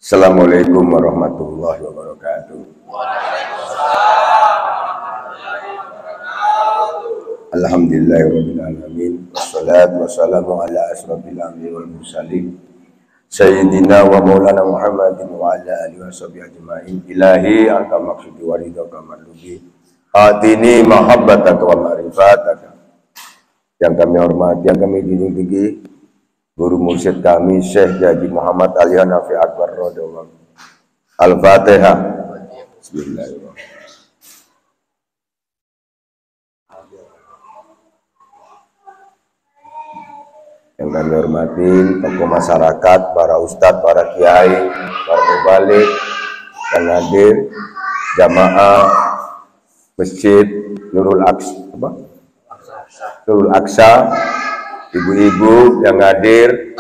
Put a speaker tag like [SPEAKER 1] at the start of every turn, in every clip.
[SPEAKER 1] Assalamualaikum warahmatullahi wabarakatuh. Alhamdulillahirabbil alamin. Wassalatu wassalamu ala asrofil anbiya'i wal mursalin sayyidina wa maulana Muhammadin wa ala alihi washabihi ajmain. Ilahi anta maqsudi wa ridhaka marlubi. Atini mahabbataka wa ma'rifataka. Yang kami hormati, yang kami junjung tinggi, Guru Mursyid kami Syekh Haji Muhammad Ali Hanafi Akbar radhiyallahu anhu. Al-Fatihah. Bismillahirrahmanirrahim. Yang kami hormati tokoh masyarakat, para ustadz, para kiai, para mubalik, yang hadir, jamaah Masjid Nurul Aqsa, ibu-ibu yang hadir.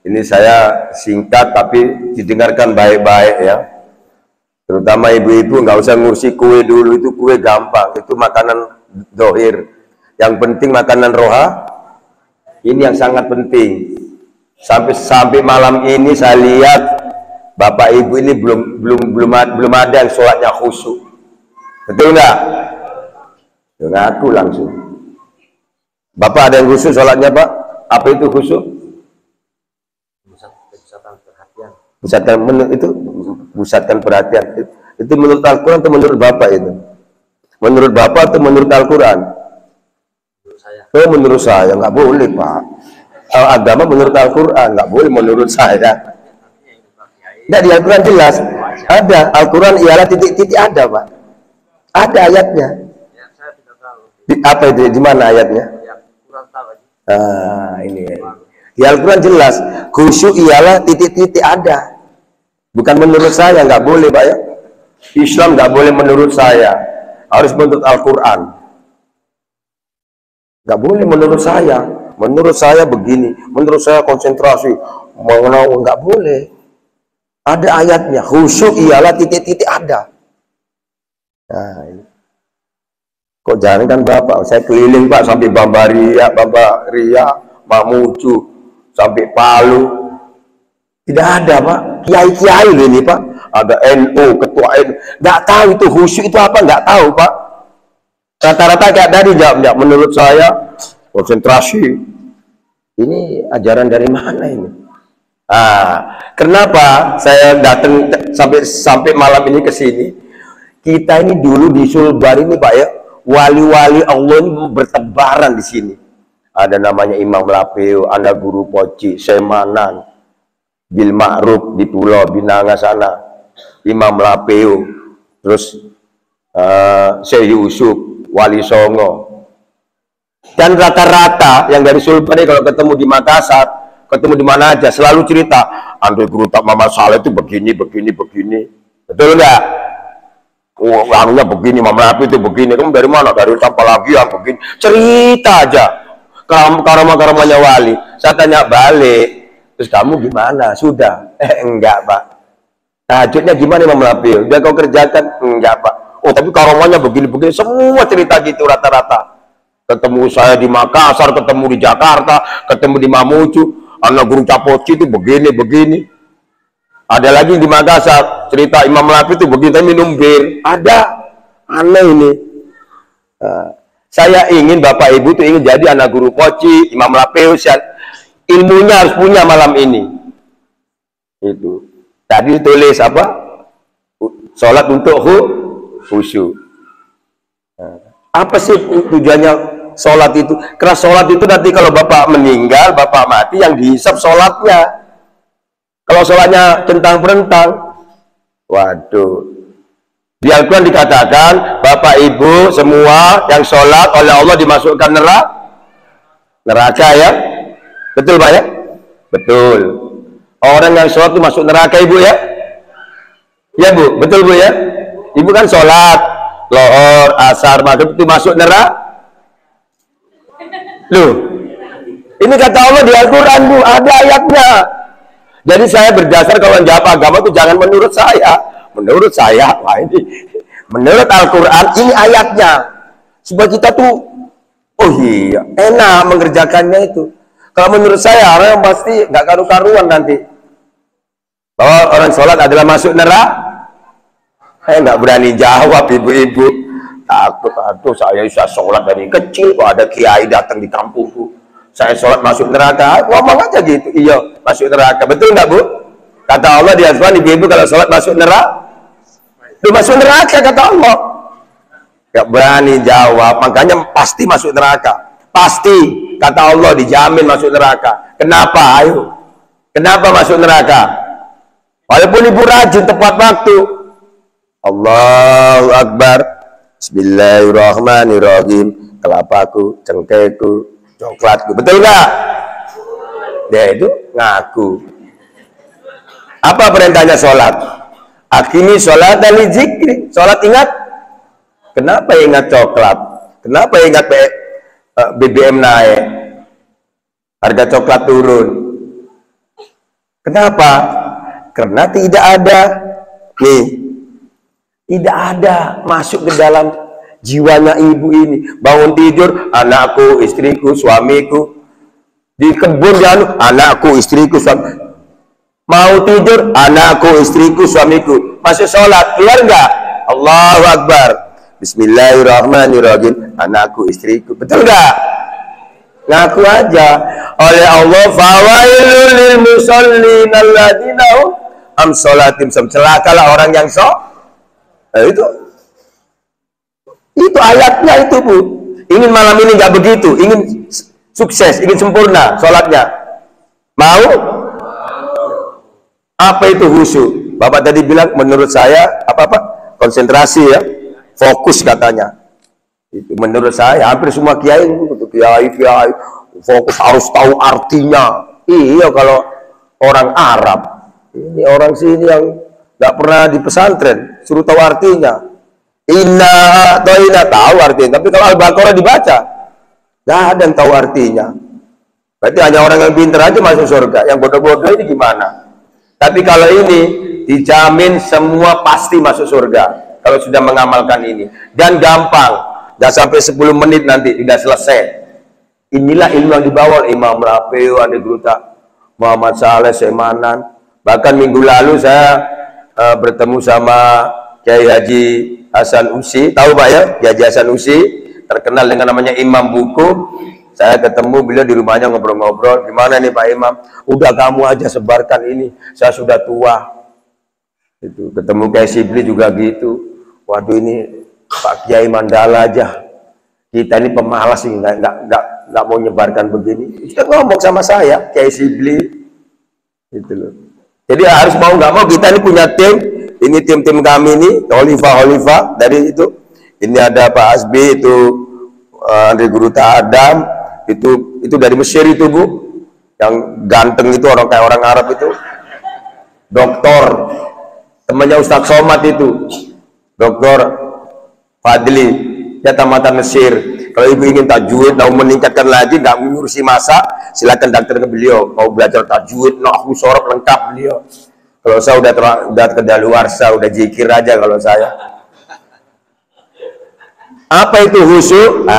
[SPEAKER 1] Ini saya singkat tapi didengarkan baik-baik ya. Terutama ibu-ibu nggak usah ngurusi kue dulu, itu kue gampang, itu makanan dohir. Yang penting makanan roha. Ini yang sangat penting. Sampai malam ini saya lihat bapak ibu ini belum ada yang sholatnya khusyuk. Betul nggak? Ngaku langsung. Bapak ada yang khusyuk sholatnya Pak? Apa itu khusyuk? Pusatkan perhatian. Itu menurut Al-Quran atau menurut Bapak itu? Menurut Bapak atau menurut Al-Quran? Oh, menurut saya nggak boleh Pak. Agama menurut Al-Quran, nggak boleh menurut saya. Nggak, di Al-Quran jelas ada. Al-Quran ialah titik-titik ada Pak. Ada ayatnya. Apa itu? Di mana ayatnya? Ini di Al-Quran jelas khusyuk ialah titik-titik ada. Bukan menurut saya, nggak boleh Pak ya. Islam nggak boleh menurut saya, harus menurut Al-Quran. Nggak boleh menurut saya begini, menurut saya konsentrasi, nggak boleh. Ada ayatnya, khusyuk ialah titik-titik ada. Nah, ini. Kok jangan kan Bapak, saya keliling Pak sampai Bambaria, Mamuju, sampai Palu. Tidak ada Pak, kiai-kiai ini Pak, ada NU, ketua NU, nggak tahu itu khusyuk itu apa, nggak tahu Pak. Rata-rata kayak tadi jawabnya, menurut saya konsentrasi. Ini ajaran dari mana ini? Kenapa saya datang sampai malam ini ke sini? Kita ini dulu di Sulbar ini Pak ya, wali-wali Allah ini bertebaran di sini. Ada namanya Imam Lapeu, ada Guru Poci, Semanan, Bil Ma'ruf di Pulau Binanga sana, Imam Lapeu, terus Syekh Yusuf, Wali Songo. Dan rata-rata yang dari Sulbar kalau ketemu di Makassar, ketemu di mana aja, selalu cerita, Andre Guru Tak Mama Saleh itu begini. Betul nggak? Orangnya begini, Mama Nabi itu begini. Kamu dari mana? Dari Sampalagian begini. Cerita aja. Karamah-karamahnya wali. Saya tanya balik, terus kamu gimana? Sudah? Enggak Pak. Tahajudnya gimana Mama Nabi? Udah kau kerjakan? Enggak Pak. Oh tapi karamahnya begini, semua cerita gitu rata-rata. Ketemu saya di Makassar, ketemu di Jakarta, ketemu di Mamuju, anak Guru Capoci itu begini. Ada lagi di Makassar, cerita Imam Lapi itu begini, minum bir. Ada, aneh ini. Saya ingin Bapak Ibu tuh ingin jadi anak Guru Poci, Imam Lapi, ilmunya harus punya malam ini. Itu. Tadi tulis apa? Sholat untuk khusyuk. Apa sih tujuannya sholat itu? Karena sholat itu nanti kalau Bapak meninggal, Bapak mati, yang dihisap sholatnya. Kalau sholatnya centang-perentang, waduh. Di Al-Quran dikatakan, Bapak Ibu semua yang sholat oleh Allah dimasukkan neraka ya. Betul Pak ya? Betul. Orang yang sholat itu masuk neraka Ibu ya? Ya Bu, betul Bu ya? Ibu kan sholat, lohor, asar, maghrib itu masuk neraka. Loh, ini kata Allah di Al-Quran Bu, ada ayatnya. Jadi saya berdasar kalau jawab agama itu jangan menurut saya. Menurut saya, wah ini menurut Al-Quran ini ayatnya. Supaya kita tuh, oh iya, enak mengerjakannya itu. Kalau menurut saya, orang yang pasti nggak karu-karuan nanti. Bahwa orang sholat adalah masuk neraka? Nggak berani jawab ibu-ibu. Takut, aduh saya bisa sholat dari kecil kok ada kiai datang di kampungku. Saya sholat masuk neraka. Ngomong aja gitu. Iya, masuk neraka. Betul nggak Bu? Kata Allah di Al-Quran, ibu-ibu kalau sholat masuk neraka. Itu masuk neraka kata Allah. Nggak berani jawab. Makanya pasti masuk neraka. Pasti. Kata Allah dijamin masuk neraka. Kenapa? Ayo. Kenapa masuk neraka? Walaupun ibu rajin tepat waktu. Allahu Akbar. Bismillahirrahmanirrahim. Kelapaku, cengkehku, coklatku. Betul nggak? Dia itu ngaku. Apa perintahnya sholat? Akimi sholat dari zikri. Sholat ingat. Kenapa ingat coklat? Kenapa ingat BBM naik? Harga coklat turun. Kenapa? Karena tidak ada nih, tidak ada masuk ke dalam jiwanya ibu ini. Bangun tidur, anakku, istriku, suamiku. Di kebun jalan, anakku, istriku, suamiku. Mau tidur, anakku, istriku, suamiku. Masuk sholat, keluar enggak? Allahu Akbar. Bismillahirrahmanirrahim. Anakku, istriku. Betul enggak? Ngaku aja. Oleh Allah, fawailul lil musallin alladzina hum am sholatim sahun. Celakalah orang yang itu ayatnya itu Bu. Ingin malam ini nggak begitu, ingin sukses, ingin sempurna sholatnya. Mau? Apa itu khusyuk? Bapak tadi bilang menurut saya apa konsentrasi ya, fokus katanya. Itu menurut saya hampir semua kiai fokus harus tahu artinya. Iya kalau orang Arab, ini orang sini yang nggak pernah di pesantren suruh tahu artinya. Inna tahu artinya, tapi kalau Al-Baqarah dibaca nggak ada yang tahu artinya. Berarti hanya orang yang pintar aja masuk surga, yang bodoh-bodoh ini gimana? Tapi kalau ini dijamin semua pasti masuk surga kalau sudah mengamalkan ini, dan gampang. Gak sampai 10 menit nanti sudah selesai. Inilah ilmu yang dibawa oleh Imam Rafi'i, Ade Gruta, Muhammad Saleh, Semanan. Bahkan minggu lalu saya bertemu sama Kiai Haji Hasan Usi. Tahu Pak ya, Kiai Haji Hasan Usi, terkenal dengan namanya Imam Buku. Saya ketemu beliau di rumahnya, ngobrol-ngobrol. Gimana nih Pak Imam? Udah kamu aja sebarkan ini. Saya sudah tua. Itu ketemu Kiai Sibli juga gitu. Waduh ini Pak Kiai Mandala aja, kita ini pemalas sih, nggak mau nyebarkan begini. Kita ngomong sama saya, Kiai Sibli, gitu loh. Jadi harus mau nggak mau kita ini punya tim. Ini tim kami ini, Khalifah dari itu. Ini ada Pak Asbi itu, Andre Guruta Adam, itu dari Mesir itu Bu, yang ganteng itu orang kayak orang Arab itu, doktor, temannya Ustadz Somad itu, doktor Fadli, ya tamatan Mesir. Kalau ibu ingin tajwid, mau meningkatkan lagi, nggak mengurusi masak, silakan daftar ke beliau. Mau belajar tajwid, nahwu, sorab lengkap beliau. Kalau saya udah kedaluarsa, udah zikir aja kalau saya. Apa itu khusyuk?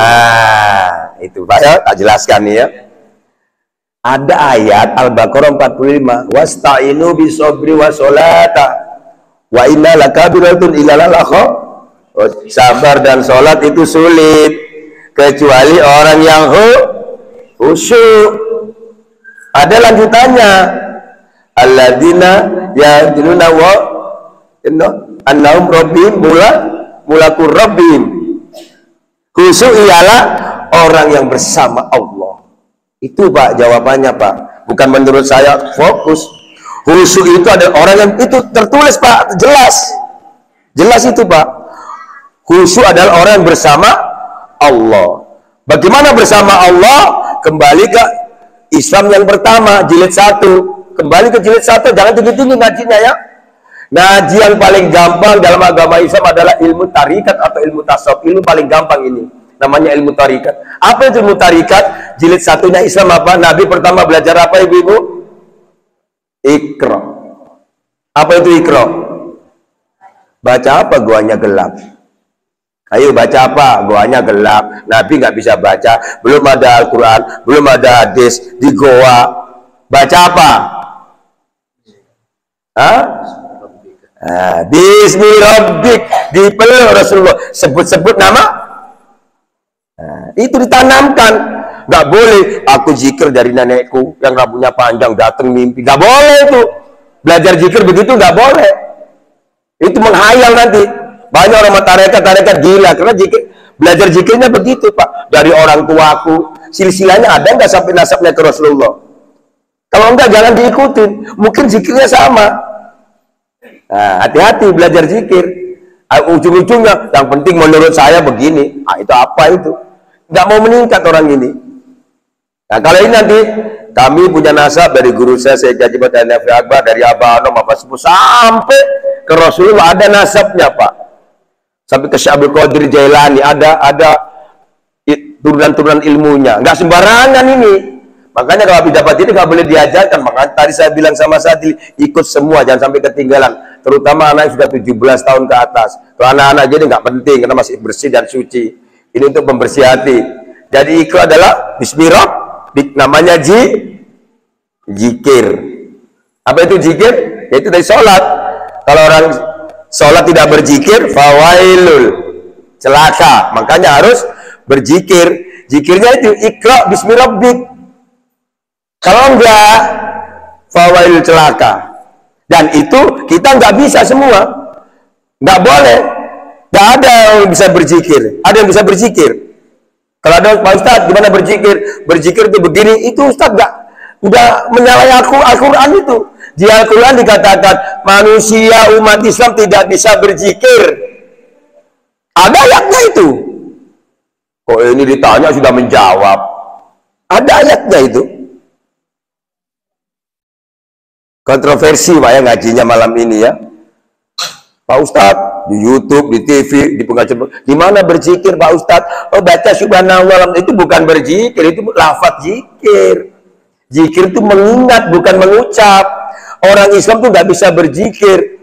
[SPEAKER 1] Itu Pak ya, tak jelaskan nih ya. Ada ayat Al-Baqarah 45, wasta'inu bisobri wa sholata wa inna lakabiratun ilal lakho. Sabar dan sholat itu sulit kecuali orang yang khusyuk. Ada lanjutannya, alladzina ya'diluna wa annahum rabbihim mulakur rabbihim. Khusyuk ialah orang yang bersama Allah. Itu Pak jawabannya Pak, bukan menurut saya fokus. Khusyuk itu ada orang yang itu tertulis Pak, jelas itu Pak. Khusyuk adalah orang yang bersama Allah. Bagaimana bersama Allah? Kembali ke Islam yang pertama, jilid 1. Kembali ke jilid 1, jangan tinggi-tinggi ngajinya ya. Ngaji yang paling gampang dalam agama Islam adalah ilmu tarikat atau ilmu tasawuf. Ilmu paling gampang ini, namanya ilmu tarikat. Apa itu ilmu tarikat? Jilid 1-nya Islam apa? Nabi pertama belajar apa ibu-ibu? Iqra. Apa itu Iqra? Baca apa? Goanya gelap. Ayo baca apa? Goanya gelap. Nabi nggak bisa baca. Belum ada Al-Quran, belum ada hadis di goa. Baca apa? Ah, Bismi Rabbik, dipeluk Rasulullah, sebut-sebut nama. Itu ditanamkan. Nggak boleh aku zikir dari nenekku yang rambutnya panjang datang mimpi, nggak boleh itu. Belajar zikir begitu nggak boleh. Itu menghayal nanti. Banyak orang tarekat gila karena zikir, belajar zikirnya begitu, Pak. Dari orang tuaku, silsilahnya ada nggak sampai nasabnya ke Rasulullah? Kalau enggak jangan diikutin. Mungkin zikirnya sama. Nah, hati-hati belajar zikir. Ujung-ujungnya yang penting menurut saya begini. Itu apa itu? Nggak mau meningkat orang ini. Nah, kalau ini nanti kami punya nasab dari guru saya Haji Badani Akbar, dari Abah Anom, Bapak Sepuh, sampai ke Rasulullah ada nasabnya, Pak. Sampai ke Syekh Abdul Qadir Jailani ada turunan-turunan ilmunya. Nggak sembarangan ini. Makanya kalau dapat ini nggak boleh diajarkan. Makanya tadi saya bilang sama Sadil, ikut semua, jangan sampai ketinggalan. Terutama anak yang sudah 17 tahun ke atas. Kalau anak-anak jadi nggak penting karena masih bersih dan suci. Ini untuk pembersih hati. Jadi ikut adalah Bismillah, namanya zikir. Apa itu zikir? Yaitu dari sholat. Kalau orang sholat tidak berzikir, fawailul, celaka. Makanya harus berzikir. Zikirnya itu Iqra Bismi Rabbik. Kalau enggak, fawailul, celaka. Dan itu kita nggak bisa semua. Nggak boleh. Nggak ada yang bisa berzikir. Ada yang bisa berzikir. Kalau ada Pak Ustadz, gimana berzikir? Berzikir itu begini. Itu Ustadz udah menyalahi Al-Quran itu. Di Al-Quran dikatakan manusia umat Islam tidak bisa berzikir. Ada ayatnya itu. Kok ini ditanya sudah menjawab? Ada ayatnya itu. Kontroversi Pak ya ngajinya malam ini ya. Pak Ustadz, di YouTube, di TV, di pengajian, gimana berzikir Pak Ustadz? Oh, baca subhanallah, itu bukan berzikir, itu lafaz zikir. Zikir itu mengingat, bukan mengucap. Orang Islam tuh nggak bisa berzikir.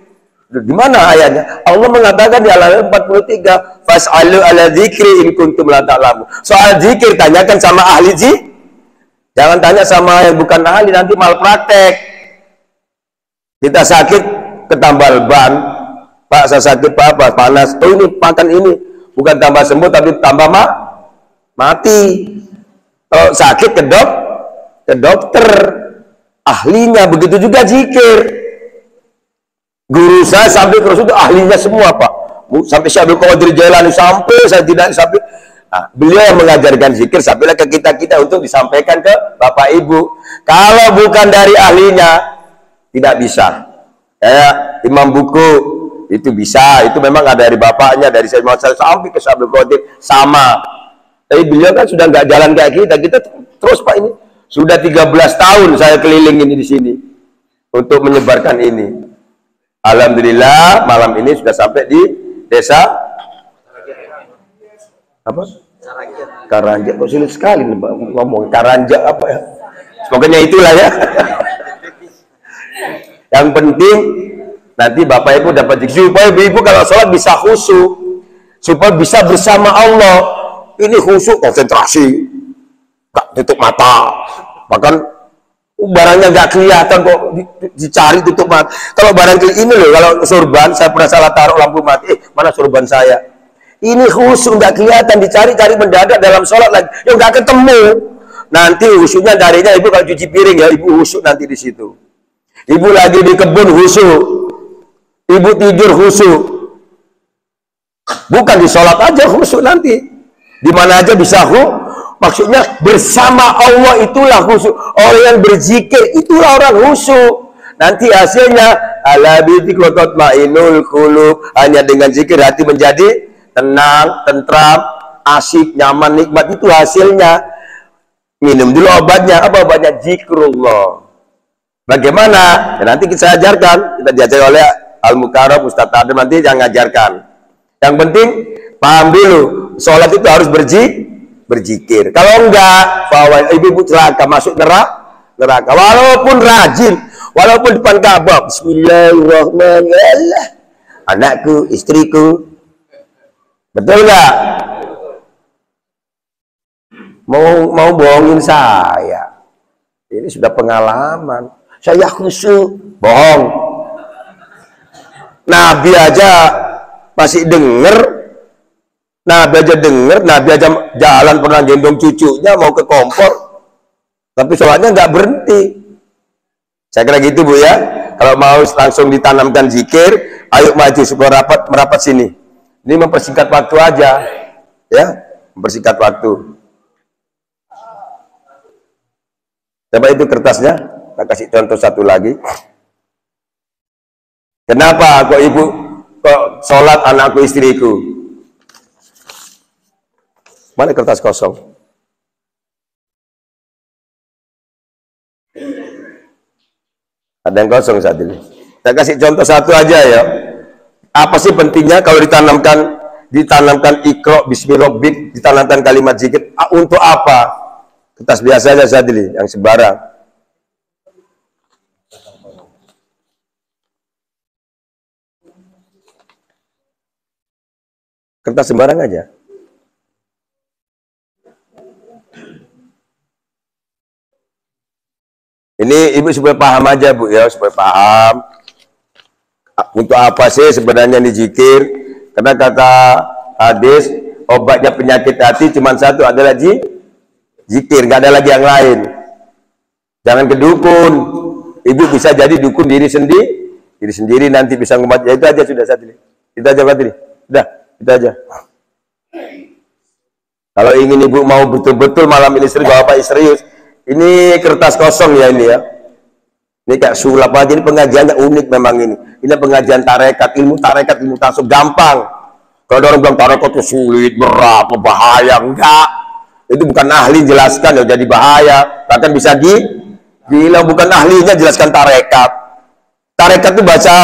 [SPEAKER 1] Gimana ayatnya? Allah mengatakan di Al-An'am 43, fas'alu ala dzikri in kuntum la ta'lamun. Soal zikir tanyakan sama ahli zikir. Jangan tanya sama yang bukan ahli, nanti malpraktek. Kita sakit ketambal ban. Pak, saya sakit Pak, apa? Panas. Oh, ini makan ini. Bukan tambah sembuh tapi tambah mati. Kalau sakit ke dokter. Ahlinya. Begitu juga zikir. Guru saya sampai ke Rasul itu ahlinya semua, Pak. Sampai Syekh Abdul Qadir Jailani, sampai saya tidak sampai. Nah, beliau yang mengajarkan zikir sampailah ke kita untuk disampaikan ke Bapak Ibu. Kalau bukan dari ahlinya, tidak bisa. Kayak Imam Buku itu bisa, itu memang ada dari bapaknya, dari Syekh Muhammad sampai ke Syekh Abdul Qadir sama. Tapi beliau kan sudah nggak jalan kayak kita terus Pak ini. Sudah 13 tahun saya keliling ini di sini untuk menyebarkan ini. Alhamdulillah malam ini sudah sampai di desa apa? Karanjak. Kok sulit sekali ngomong Karanjak apa ya? Pokoknya itulah ya. Yang penting nanti Bapak Ibu dapat zikir supaya Ibu kalau sholat bisa khusyuk, supaya bisa bersama Allah. Ini khusyuk, konsentrasi, nggak tutup mata, bahkan barangnya nggak kelihatan kok dicari tutup mata. Kalau barang ini loh, kalau sorban saya pernah salah taruh lampu mati, mana sorban saya? Ini khusyuk nggak kelihatan, dicari-cari mendadak dalam sholat lagi, ya nggak ketemu. Nanti khusyuknya darinya Ibu kalau cuci piring ya Ibu khusyuk nanti di situ. Ibu lagi di kebun khusyuk, Ibu tidur khusyuk. Bukan di sholat aja khusyuk nanti, di mana aja bisa khusyuk. Maksudnya bersama Allah itulah khusyuk. Orang yang berzikir itulah orang khusyuk. Nanti hasilnya ala bidzikri tatma'innul qulub. Hanya dengan zikir hati menjadi tenang, tentram, asyik, nyaman, nikmat. Itu hasilnya. Minum dulu obatnya. Apa obatnya? Zikrullah. Bagaimana? Ya, nanti kita ajarkan. Kita diajari oleh Al-Mukarram, Ustaz Adam nanti yang ngajarkan. Yang penting paham dulu. Sholat itu harus berzikir. Kalau enggak, ibu celaka masuk neraka. Walaupun rajin, walaupun depan Ka'bah, Bismillahirrahmanirrahim. Anakku, istriku. Betul enggak? Mau bohongin saya. Ini sudah pengalaman. Saya khusyuk, bohong. Nabi aja masih denger, Nabi aja jalan pernah gendong cucunya mau ke kompor, tapi sholatnya nggak berhenti. Saya kira gitu Bu ya. Kalau mau langsung ditanamkan zikir, ayo maju supaya merapat sini. Ini mempersingkat waktu aja, ya, mempersingkat waktu. Coba itu kertasnya, kita kasih contoh satu lagi. Kenapa kok ibu kok sholat anakku istriku? Mana kertas kosong? Ada yang kosong saat ini. Saya kasih contoh satu aja ya. Apa sih pentingnya kalau ditanamkan Iqra bismi rabbik, ditanamkan kalimat zikir? Untuk apa? Kertas biasa aja saat ini, yang sembarang. Kertas sembarang aja. Ini ibu supaya paham aja Bu ya, supaya paham untuk apa sih sebenarnya ini zikir. Karena kata hadis, obatnya penyakit hati cuma satu, adalah zikir, nggak ada lagi yang lain. Jangan ke dukun. Ibu bisa jadi dukun diri sendiri nanti bisa ngobat. Ya itu aja sudah saat ini. Itu aja Pak ini. Udah, itu aja. Kalau ingin ibu mau betul-betul malam ini serius, Bapak serius. Ini kertas kosong ya ini ya. Ini kayak sulap aja, ini pengajiannya unik memang ini. Ini pengajian tarekat, ilmu tasawuf gampang. Kalau ada orang bilang tarekat itu sulit, berat, bahaya, enggak. Itu bukan ahli jelaskan ya jadi bahaya. Bahkan bisa gila, bukan ahlinya jelaskan tarekat. Tarekat itu baca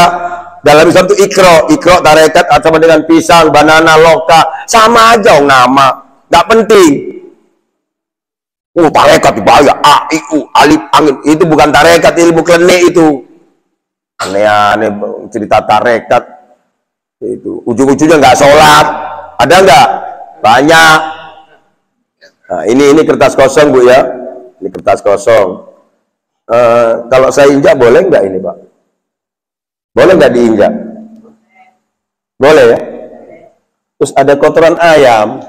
[SPEAKER 1] dalam Islam itu Iqra tarekat sama dengan pisang, banana, loka, sama aja nama. Enggak penting. Tarekat bahaya, A, I, U, alif, angin. Itu bukan tarekat, ilmu klenik itu. Aneh-aneh cerita tarekat. Itu ujung-ujungnya nggak sholat. Ada nggak? Banyak. Nah, ini kertas kosong Bu ya. Ini kertas kosong. Kalau saya injak boleh nggak ini Pak? Boleh nggak diinjak? Boleh ya? Terus ada kotoran ayam.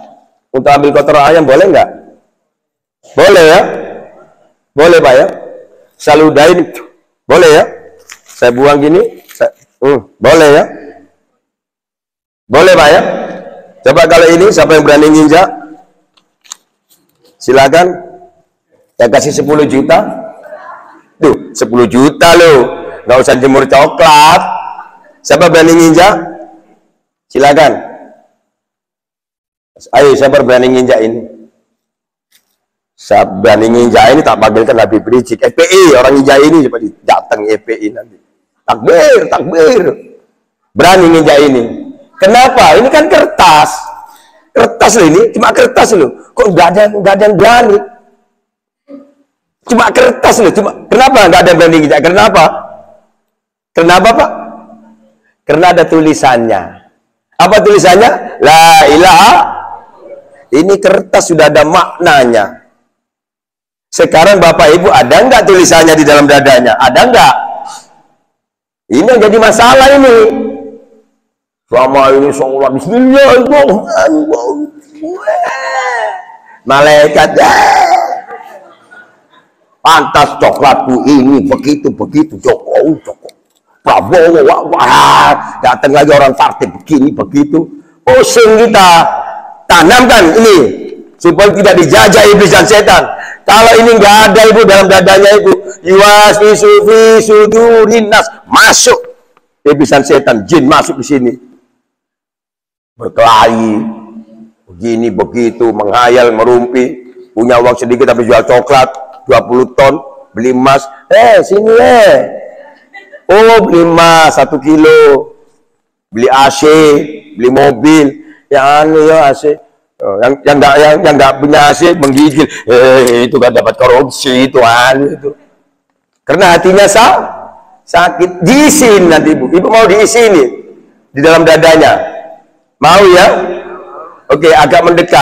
[SPEAKER 1] Untuk ambil kotoran ayam boleh nggak? Boleh ya? Boleh Pak ya? Saludain, boleh ya? Saya buang gini, boleh ya? Boleh Pak ya? Coba kalau ini, siapa yang berani nginjak? Silakan. Saya kasih 10 juta. Tuh, 10 juta loh. Nggak usah jemur coklat. Siapa berani nginjak? Silakan. Ayo, siapa berani nginjak ini? Saya berani nginjak ini tak panggilkan Habib Rizik, FPI, orang nginjak ini coba datang FPI nanti. Takbir. Berani nginjak ini. Kenapa? Ini kan kertas. Kertas loh ini, cuma kertas loh. Kok nggak ada yang berani? Cuma kertas loh, kenapa nggak ada yang berani nginjak? Kenapa Pak? Karena ada tulisannya. Apa tulisannya? La ilaha. Ini kertas sudah ada maknanya. Sekarang Bapak Ibu ada nggak tulisannya di dalam dadanya? Ada nggak? Ini yang jadi masalah ini. Selama ini sholat Bismillahirrahmanirrahim. Malaikat pantas coklatku ini begitu Jokowi. Prabowo datang lagi orang partai begini begitu. Pusing kita. Tanamkan ini supaya tidak dijajah iblis dan setan. Kalau ini nggak ada Ibu dalam dadanya Ibu, yuwaswisu fi sudurin nas, masuk iblis dan setan, jin masuk di sini. Berkelahi, begini begitu, menghayal, merumpi, punya uang sedikit tapi jual coklat 20 ton, beli emas, sini beli emas 1 kilo, beli AC, beli mobil, yang AC. Yang nggak punya AC menggigil, itu kan dapat korupsi itu. Karena hatinya sakit, diisin nanti ibu mau diisi ini di dalam dadanya, mau ya? Oke, agak mendekat.